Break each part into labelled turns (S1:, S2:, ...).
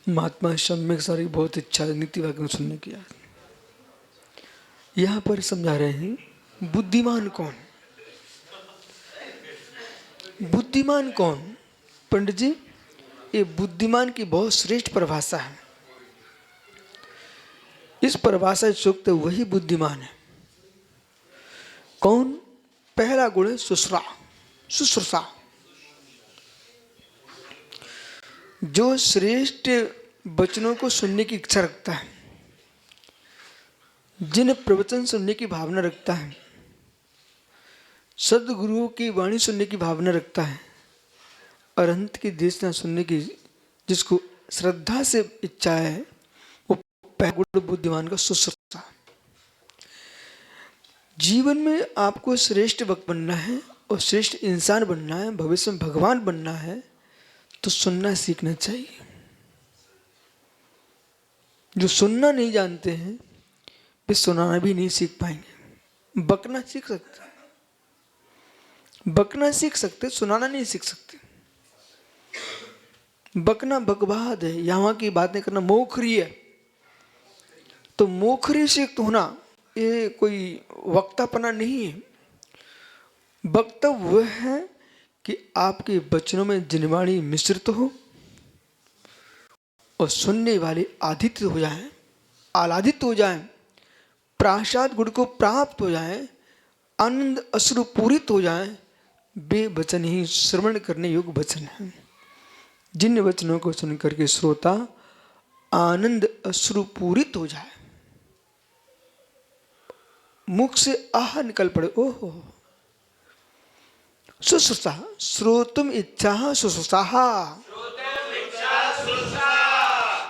S1: महात्मा सम्यक सारी बहुत इच्छा नीति वाक्य सुनने की। यहाँ पर समझा रहे हैं बुद्धिमान कौन। बुद्धिमान कौन पंडित जी, ये बुद्धिमान की बहुत श्रेष्ठ परिभाषा है। इस परिभाषा से युक्त वही बुद्धिमान है। कौन? पहला गुण है शुश्रा, शुश्रूषा। जो श्रेष्ठ वचनों को सुनने की इच्छा रखता है, जिन प्रवचन सुनने की भावना रखता है, सदगुरुओं की वाणी सुनने की भावना रखता है, अरहंत की देशना सुनने की जिसको श्रद्धा से इच्छा है, वो पहला गुण बुद्धिमान का शुश्रूषा। जीवन में आपको श्रेष्ठ वक्त बनना है और श्रेष्ठ इंसान बनना है, भविष्य में भगवान बनना है, तो सुनना सीखना चाहिए। जो सुनना नहीं जानते हैं वे सुनाना भी नहीं सीख पाएंगे। बकना सीख सकते, बकना सीख सकते, सुनाना नहीं सीख सकते। बकना बकवाद है, यहाँ की बातें करना मोखरी है। तो मोखरी से युक्त होना ये कोई वक्तापना नहीं है। वक्तव्य वह है कि आपके वचनों में जिनवाणी मिश्रित हो और सुनने वाले आदित्य हो जाएं, आह्लादित हो जाएं, प्रासाद गुण को प्राप्त हो जाएं, आनंद अश्रु पूरित हो जाएं। वे वचन ही श्रवण करने योग्य वचन हैं। जिन वचनों को सुन करके श्रोता आनंद अश्रु पूरित हो जाए, मुख से आह निकल पड़े, ओहो। शुश्रूषा, श्रोतुम इच्छा शुश्रूषा,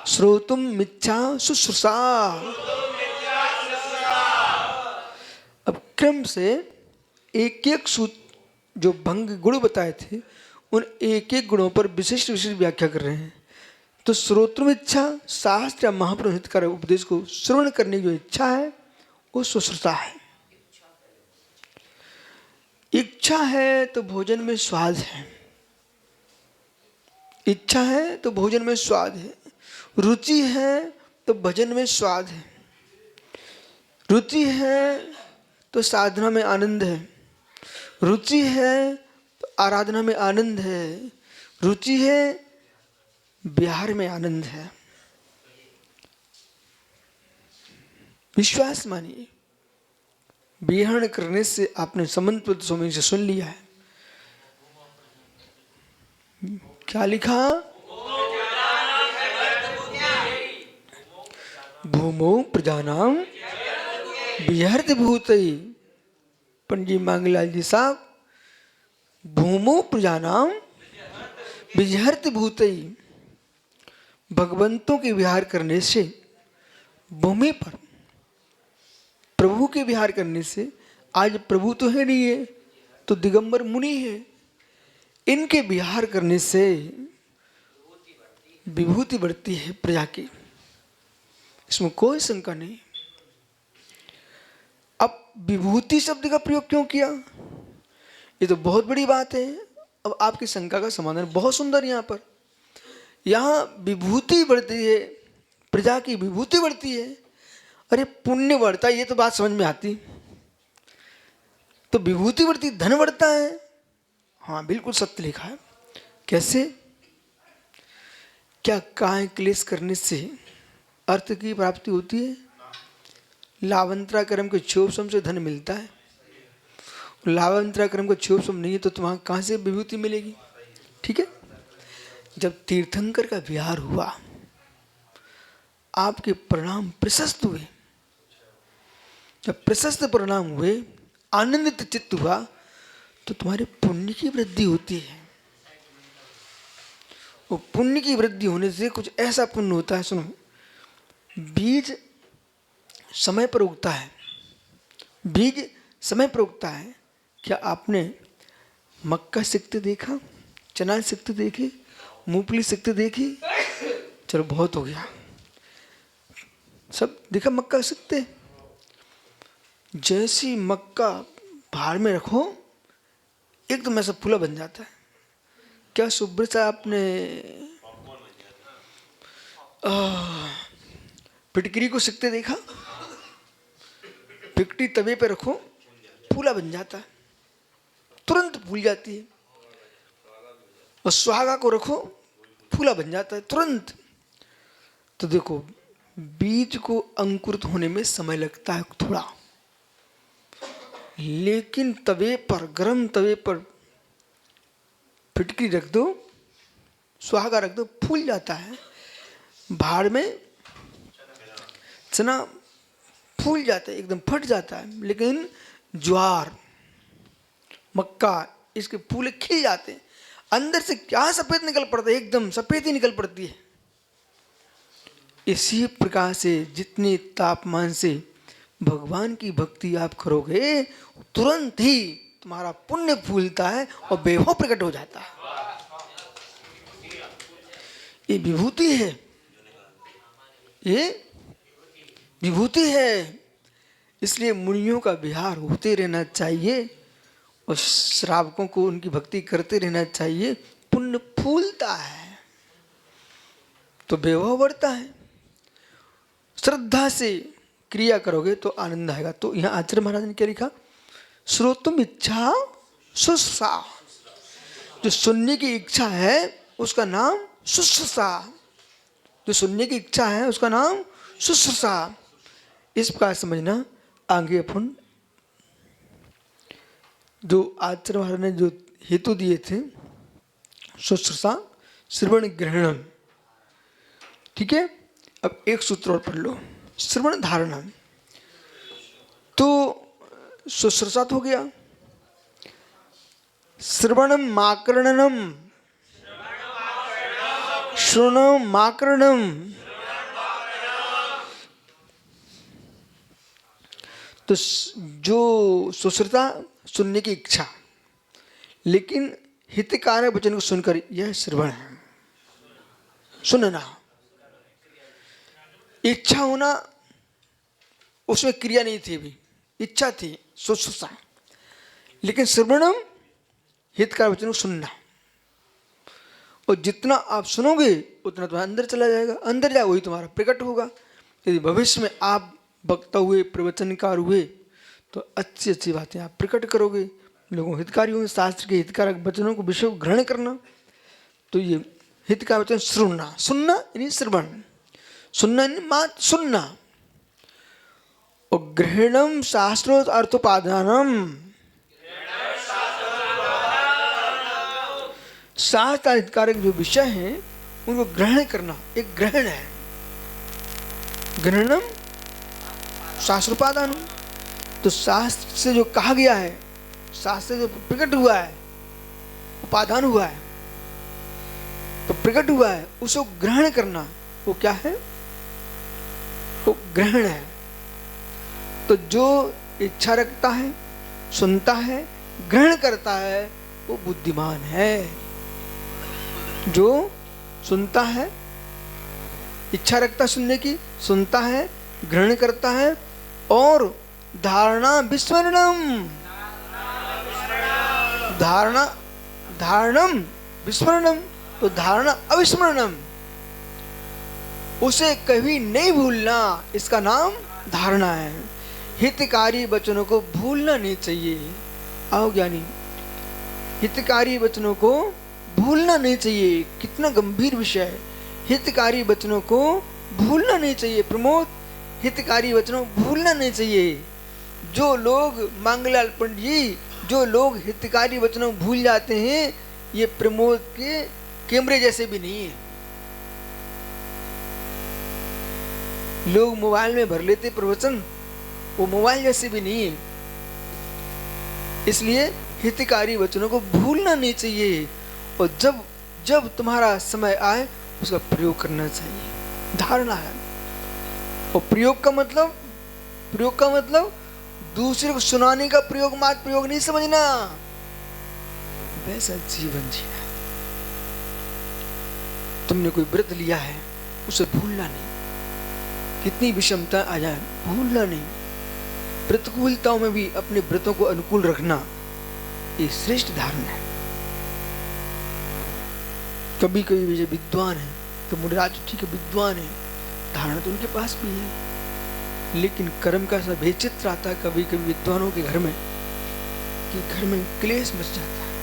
S1: श्रोतुम इच्छा शुश्रूषा। अब क्रम से एक एक जो भंग गुण बताए थे, उन एक एक गुणों पर विशिष्ट विशिष्ट व्याख्या कर रहे हैं। तो श्रोतुम इच्छा, शास्त्र या महापुरुष का उपदेश को श्रवण करने की जो इच्छा है वो शुश्रूषा है। इच्छा है तो भोजन में स्वाद है, इच्छा है तो भोजन में स्वाद है। रुचि है तो भजन में स्वाद है, रुचि है तो साधना में आनंद है, रुचि है तो आराधना में आनंद है, रुचि है विहार में आनंद है। विश्वास मानिए, विहरण करने से आपने समन्वित स्वामी से सुन लिया है। क्या लिखा? भूमौ प्रजानाम विहरति भूतै। पंडित मांगलाल जी साहब, भूमौ प्रजानाम विहरति भूतै। भगवंतों के विहार करने से, भूमि पर प्रभु के विहार करने से, आज प्रभु तो है नहीं है तो दिगंबर मुनि है, इनके विहार करने से विभूति बढ़ती है प्रजा की, इसमें कोई शंका नहीं। अब विभूति शब्द का प्रयोग क्यों किया, ये तो बहुत बड़ी बात है। अब आपकी शंका का समाधान बहुत सुंदर। यहाँ विभूति बढ़ती है, प्रजा की विभूति बढ़ती है। अरे पुण्य बढ़ता है, ये तो बात समझ में आती। तो विभूति बढ़ती, धन बढ़ता है। हाँ बिल्कुल सत्य लिखा है। कैसे? क्या काय क्लेश करने से अर्थ की प्राप्ति होती है? लावंतरा कर्म के क्षोभसम से धन मिलता है। लावंतरा कर्म का क्षोभसम नहीं है तो तुम्हारा कहाँ से विभूति मिलेगी? ठीक है। जब तीर्थंकर का विहार हुआ, आपके परिणाम प्रशस्त हुए, जब प्रशस्त परिणाम हुए, आनंदित चित्त हुआ, तो तुम्हारे पुण्य की वृद्धि होती है। वो पुण्य की वृद्धि होने से कुछ ऐसा पुण्य होता है, सुनो, बीज समय पर उगता है, बीज समय पर उगता है। क्या आपने मक्का सिकते देखा, चना सिकते देखे, मूंगफली सिकते देखी? चलो बहुत हो गया, सब देखा मक्का सिकते। जैसी मक्का भार में रखो एकदम ऐसा फूला बन जाता है। क्या सुब्रत साहब आपने फिटकरी को सिकते देखा? फिटकरी तवे पे रखो, फूला बन जाता है, तुरंत फूल जाती है। और सुहागा को रखो, फूला बन जाता है तुरंत। तो देखो, बीज को अंकुरित होने में समय लगता है थोड़ा, लेकिन तवे पर, गरम तवे पर फिटकरी रख दो, सुहागा रख दो, फूल जाता है। भाड़ में चना फूल जाता है, एकदम फट जाता है। लेकिन ज्वार, मक्का, इसके फूले खिल जाते हैं, अंदर से क्या सफेद निकल पड़ता है, एकदम सफेद ही निकल पड़ती है। इसी प्रकार से जितने तापमान से भगवान की भक्ति आप करोगे, तुरंत ही तुम्हारा पुण्य फूलता है और वैभव प्रकट हो जाता है। ये विभूति है, ये विभूति है। इसलिए मुनियों का विहार होते रहना चाहिए और श्रावकों को उनकी भक्ति करते रहना चाहिए। पुण्य फूलता है तो वैभव बढ़ता है। श्रद्धा से क्रिया करोगे तो आनंद आएगा। तो यहाँ आचार्य महाराज ने क्या लिखा? श्रोतुम इच्छा शुश्रूषा। जो सुनने की इच्छा है उसका नाम शुश्रूषा। जो सुनने की इच्छा है उसका नाम शुश्रूषा। इस प्रकार समझना। आगे अपन जो आचार्य महाराज ने जो हेतु दिए थे, शुश्रूषा, श्रवण, ग्रहणम, ठीक है। अब एक सूत्र और पढ़ लो, श्रवण धारणा। तो शुश्रूषा तो हो गया, श्रवणम माकरणम, श्रवणम माकरणम। तो जो शुश्रूषा, सुनने की इच्छा, लेकिन हितकारक वचन को सुनकर, यह श्रवण है, सुनना। इच्छा होना, उसमें क्रिया नहीं थी, अभी इच्छा थी, शुश्रूषा। लेकिन श्रवणम, हितकारक वचन को सुनना। और जितना आप सुनोगे उतना तुम्हारे अंदर चला जाएगा, अंदर जाए वही तुम्हारा प्रकट होगा। यदि भविष्य में आप वक्ता हुए, प्रवचनकार हुए, तो अच्छी अच्छी बातें आप प्रकट करोगे, लोगों हितकारी होंगे। शास्त्र के हितकारक वचनों को विषय को ग्रहण करना। तो ये हित का वचन श्रुणना, सुनना यानी श्रवण, सुनना यानी मात्र सुनना। और ग्रहणम शास्त्रोक्त अर्थोपादानम, शास्त्र हितकारक जो विषय हैं उनको ग्रहण करना, एक ग्रहण है। ग्रहणम शास्त्रोपादान। तो शास्त्र से जो कहा गया है, शास्त्र से जो प्रकट हुआ है, उपादान हुआ है, तो प्रकट हुआ है, उसको ग्रहण करना, वो क्या है? वो ग्रहण है। तो जो इच्छा रखता है, सुनता है, ग्रहण करता है, वो बुद्धिमान है। जो सुनता है, इच्छा रखता सुनने की, सुनता है, ग्रहण करता है, और धारणा विस्मरणम, धारणा, धारणम विस्मरणम, तो धारणा अविस्मरणम, उसे कभी नहीं भूलना, इसका नाम धारणा है। हितकारी वचनों को भूलना नहीं चाहिए। आओ ज्ञानी, हितकारी वचनों को भूलना नहीं चाहिए। कितना गंभीर विषय है। हितकारी वचनों को भूलना नहीं चाहिए प्रमोद, हितकारी वचनों भूलना नहीं चाहिए। जो लोग, मांगलाल पंडित जी, जो लोग हितकारी वचनों भूल जाते हैं, ये प्रमोद के कैमरे जैसे भी नहीं है। लोग मोबाइल में भर लेते प्रवचन, वो मोबाइल जैसे भी नहीं है। इसलिए हितकारी वचनों को भूलना नहीं चाहिए। और जब जब तुम्हारा समय आए उसका प्रयोग करना चाहिए, धारणा है। और प्रयोग का मतलब, प्रयोग का मतलब दूसरे को सुनाने का प्रयोग, मात्र प्रयोग नहीं समझना, वैसा जीवन जीना। तुमने कोई व्रत लिया है, उसे भूलना नहीं। कितनी विषमता आ जाए, भूलना नहीं। प्रतिकूलताओं में भी अपने व्रतों को अनुकूल रखना, ये श्रेष्ठ धारणा है। कभी कभी जो विद्वान है तो मुनिराज ठीक है, विद्वान है, धारणा तो उनके पास भी है, लेकिन कर्म का सब विचित्र आता है कभी कभी विद्वानों के घर में कि घर में क्लेश मच जाता है।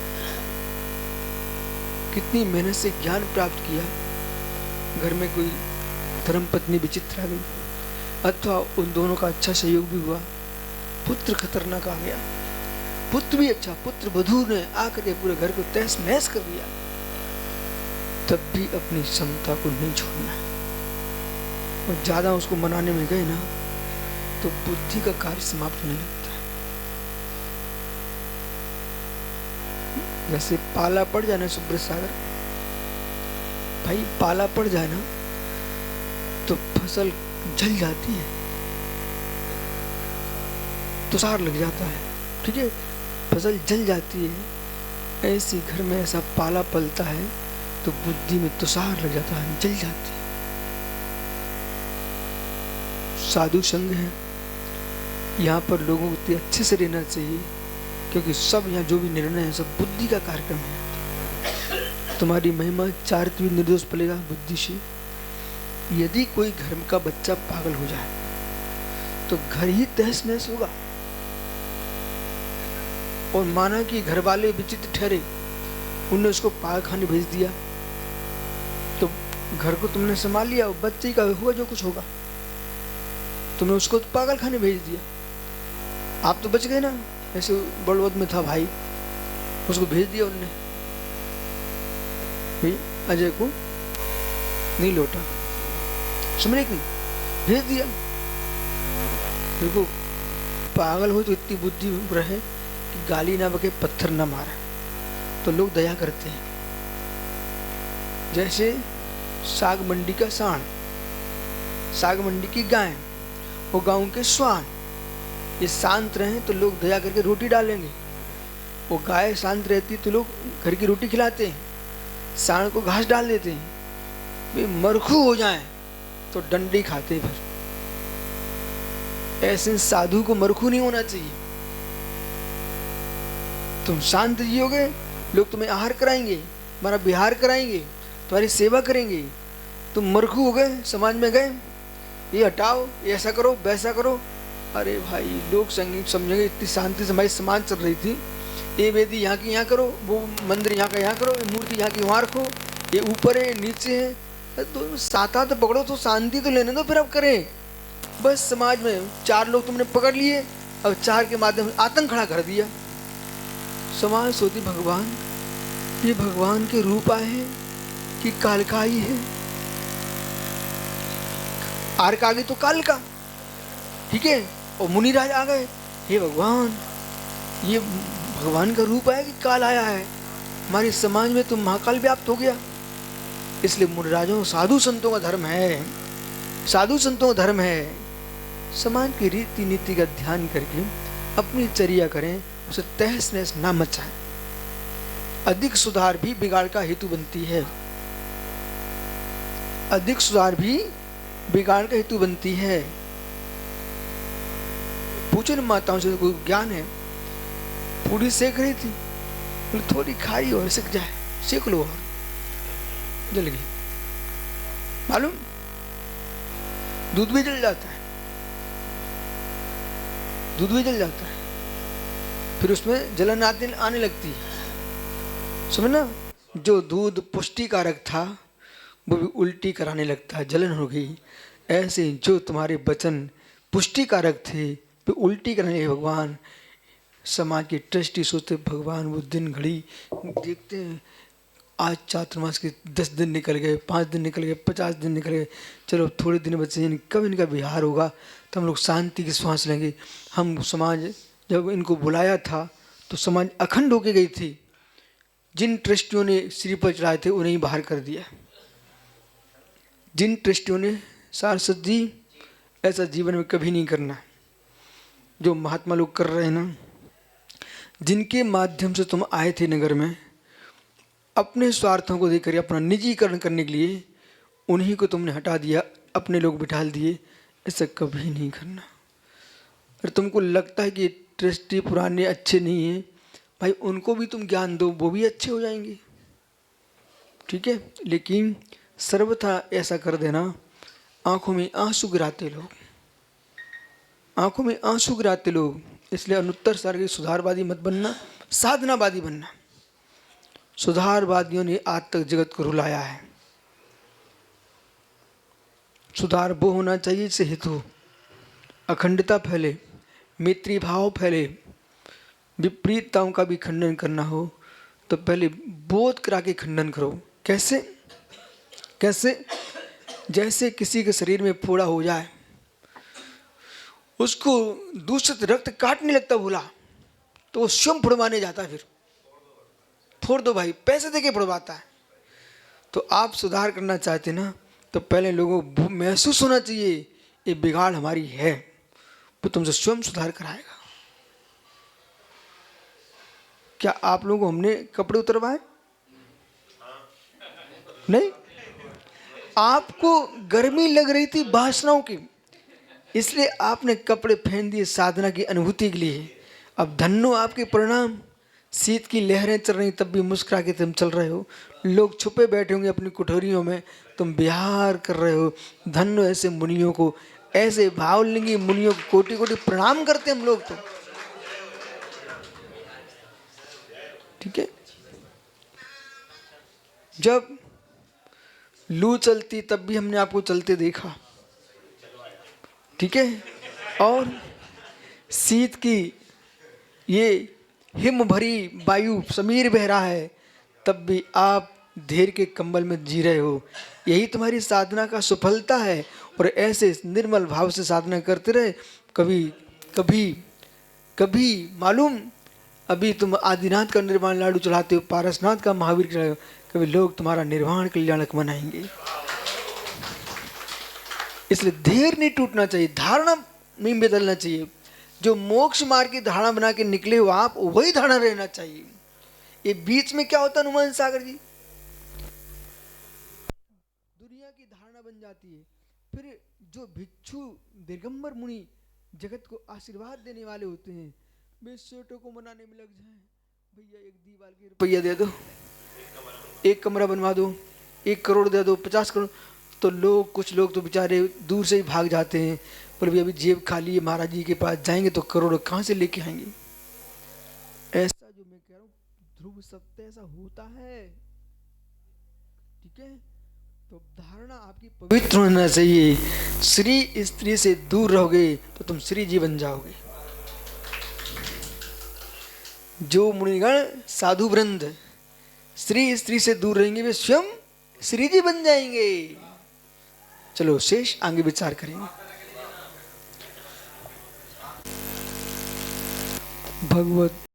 S1: कितनी मेहनत से ज्ञान प्राप्त किया, घर में कोई धर्म पत्नी विचित्र आ गई, अथवा उन दोनों का अच्छा सहयोग भी हुआ, पुत्र खतरनाक आ गया, पुत्र भी अच्छा, पुत्र वधू ने आकर के पूरे घर को तहस नहस कर दिया, तब भी अपनी क्षमता को नहीं छोड़ना है। और ज्यादा उसको मनाने में गए ना तो बुद्धि का कार्य समाप्त होने लगता है। जैसे पाला पड़ जाए ना सुब्रत सागर भाई, पाला पड़ जाए ना तो फसल जल जाती है, तुषार लग जाता है, ठीक है, फसल जल जाती है। ऐसे घर में ऐसा पाला पलता है तो बुद्धि में तुषार लग जाता है, जल जाती है। साधु संग है, यहाँ पर लोगों को इतने अच्छे से रहना चाहिए, क्योंकि सब यहाँ जो भी निर्णय है सब बुद्धि का कार्यक्रम है। तुम्हारी महिमा चारित्र भी निर्दोष पलेगा बुद्धि से। यदि कोई घर का बच्चा पागल हो जाए तो घर ही तहस नहस होगा। और माना कि घर वाले विचित्र ठहरे, उनने उसको पागलखाने भेज दिया, तो घर को तुमने संभाल लिया, बच्चे का हुआ जो कुछ होगा, तुमने उसको तो पागलखाने भेज दिया, आप तो बच गए ना। ऐसे बड़ौद में था भाई, उसको भेज दिया उनने, अजय को नहीं लौटा, समझे कि भेज दिया। देखो पागल हो तो इतनी बुद्धि रहे कि गाली ना बके, पत्थर ना मारे, तो लोग दया करते हैं। जैसे साग मंडी का सांड, साग मंडी की गाय और गांव के स्वान, ये शांत रहे तो लोग दया करके रोटी डालेंगे। वो गाय शांत रहती तो लोग घर की रोटी खिलाते हैं, सांड को घास डाल देते हैं। वे मरखू हो जाएं तो डंडे खाते हैं। फिर ऐसे साधु को मरखू नहीं होना चाहिए। तुम शांत जियोगे, लोग तुम्हें आहार कराएंगे, तुम्हारा विहार कराएंगे, तुम्हारी सेवा करेंगे। तुम मरखू हो गए, समाज में गए, ये हटाओ, ये ऐसा करो, वैसा करो, अरे भाई लोग संगीत समझेंगे। इतनी शांति से हमारी समाज चल रही थी, ये वेदी यहाँ की यहाँ करो, वो मंदिर यहाँ का यहाँ करो, ये मूर्ति यहाँ की वहाँ रखो, ये ऊपर है नीचे है, तो साता तो पकड़ो, तो शांति तो लेने दो, फिर अब करें। बस समाज में चार लोग तुमने पकड़ लिए, अब चार के माध्यम से आतंक खड़ा कर दिया। समाज सोती भगवान, ये भगवान के रूप आए हैं कि काल का ही है। आर का आगे तो काल का, ठीक है। और मुनिराज आ गए, हे भगवान, ये भगवान का रूप आया कि काल आया है, हमारे समाज में तो महाकाल व्याप्त हो गया। इसलिए मुनिराजों, साधु संतों का धर्म है, साधु संतों का धर्म है, समाज की रीति नीति का ध्यान करके अपनी चर्या करें, उसे तहस नहस ना मचाएं। अधिक सुधार भी बिगाड़ का हेतु बनती है, अधिक सुधार भी बिगाड़ का हेतु बनती है। पूछो न माताओं से, कोई ज्ञान है, पूरी सेक रही थी, बोले थोड़ी खाई और सिक जाए, सेक लो, और जल गई। मालूम, दूध भी जल जाता है, दूध भी जल जाता है, फिर उसमें जलन आने लगती है। समझना, जो दूध पुष्टिकारक था वो भी उल्टी कराने लगता है, जलन हो गई। ऐसे जो तुम्हारे वचन पुष्टिकारक थे वो उल्टी कराने लगे। भगवान, समाज के ट्रस्टी सोचते भगवान वो दिन घड़ी देखते हैं, आज चातुर्मास के 10 दिन निकल गए, 5 दिन निकल गए, 50 दिन निकल गए, चलो थोड़े दिन बचे, कब इनका विहार होगा तो हम लोग शांति की श्वास लेंगे। हम समाज जब इनको बुलाया था तो समाज अखंड होके गई थी। जिन ट्रस्टियों ने सिर पर चढ़ाए थे उन्हें ही बाहर कर दिया। जिन ट्रस्टियों ने, सारस्वत जी ऐसा जीवन में कभी नहीं करना जो महात्मा लोग कर रहे हैं ना। जिनके माध्यम से तुम आए थे नगर में, अपने स्वार्थों को देखकर अपना निजीकरण करने के लिए उन्हीं को तुमने हटा दिया, अपने लोग बिठा दिए। ऐसा कभी नहीं करना। अगर तुमको लगता है कि ट्रस्टी पुराने अच्छे नहीं हैं, भाई उनको भी तुम ज्ञान दो, वो भी अच्छे हो जाएंगे, ठीक है। लेकिन सर्वथा ऐसा कर देना, आंखों में आंसू गिराते लोग, आंखों में आंसू गिराते लोग। इसलिए अनुत्तर सार्वजनिक सुधारवादी मत बनना, साधनावादी बनना। सुधारवादियों ने आज तक जगत को रुलाया है। सुधार वो होना चाहिए जिससे हित हो, अखंडता फैले, मैत्री भाव फैले। विपरीतताओं का भी खंडन करना हो तो पहले बोध करा के खंडन करो। कैसे? कैसे? जैसे किसी के शरीर में फोड़ा हो जाए, उसको दूषित रक्त काटने लगता भूला, तो वो स्वयं फुड़वाने जाता है, फिर फोड़ दो भाई, पैसे देके फुड़वाता है। तो आप सुधार करना चाहते ना, तो पहले लोगों को महसूस होना चाहिए ये बिगाड़ हमारी है, वो तुमसे स्वयं सुधार कराएगा। क्या आप लोगों को हमने कपड़े उतरवाए? नहीं। आपको गर्मी लग रही थी वासनाओं की, इसलिए आपने कपड़े पहन दिए साधना की अनुभूति के लिए। अब धन्नो आपके परिणाम। शीत की लहरें चल रही तब भी मुस्कुरा के तुम चल रहे हो। लोग छुपे बैठे होंगे अपनी कुठोरियों में, तुम विहार कर रहे हो। धन्नो ऐसे मुनियों को, ऐसे भावलिंगी मुनियों को कोटि कोटि प्रणाम करते हम लोग तो। ठीक है। जब लू चलती तब भी हमने आपको चलते देखा। ठीक है। और शीत की ये हिम भरी वायु समीर बह रहा है, तब भी आप धैर्य के कंबल में जी रहे हो। यही तुम्हारी साधना का सफलता है। और ऐसे निर्मल भाव से साधना करते रहे। कभी कभी कभी मालूम, अभी तुम आदिनाथ का निर्वाण लाडू चढ़ाते हो, पारसनाथ का महावीर चढ़ाते हो, कभी लोग तुम्हारा निर्वाण कल्याणक मनाएंगे। इसलिए धैर्य नहीं टूटना चाहिए, धारणा नहीं बदलना चाहिए। जो मोक्ष मार्ग की धारणा बना के निकले हो आप, वही धारणा रहना चाहिए। ये बीच में क्या होता है हनुमान सागर जी, दुनिया की धारणा बन जाती है। फिर जो भिक्षु दिगंबर मुनि जगत को आशीर्वाद देने वाले होते हैं, वे सेठों को मनाने में लग जाए, भैया एक दीवार की रुपया दे दो, एक कमरा बनवा दो, 1 करोड़ दे दो, 50 करोड़। तो लोग, कुछ लोग तो बेचारे दूर से ही भाग जाते हैं, पर भी अभी जेब खाली है, महाराज जी के पास जाएंगे तो करोड़ कहाँ से लेके आएंगे। ऐसा जो मैं कह रहा हूँ ध्रुव सत्य ऐसा होता है। ठीक है। तो धारणा आपकी पवित्र होना चाहिए। श्री स्त्री से दूर रहोगे तो तुम श्री जी बन जाओगे। जो मुनिगण साधु वृंद श्री स्त्री से दूर रहेंगे, वे स्वयं श्री जी बन जाएंगे। चलो शेष आगे विचार करेंगे। भगवत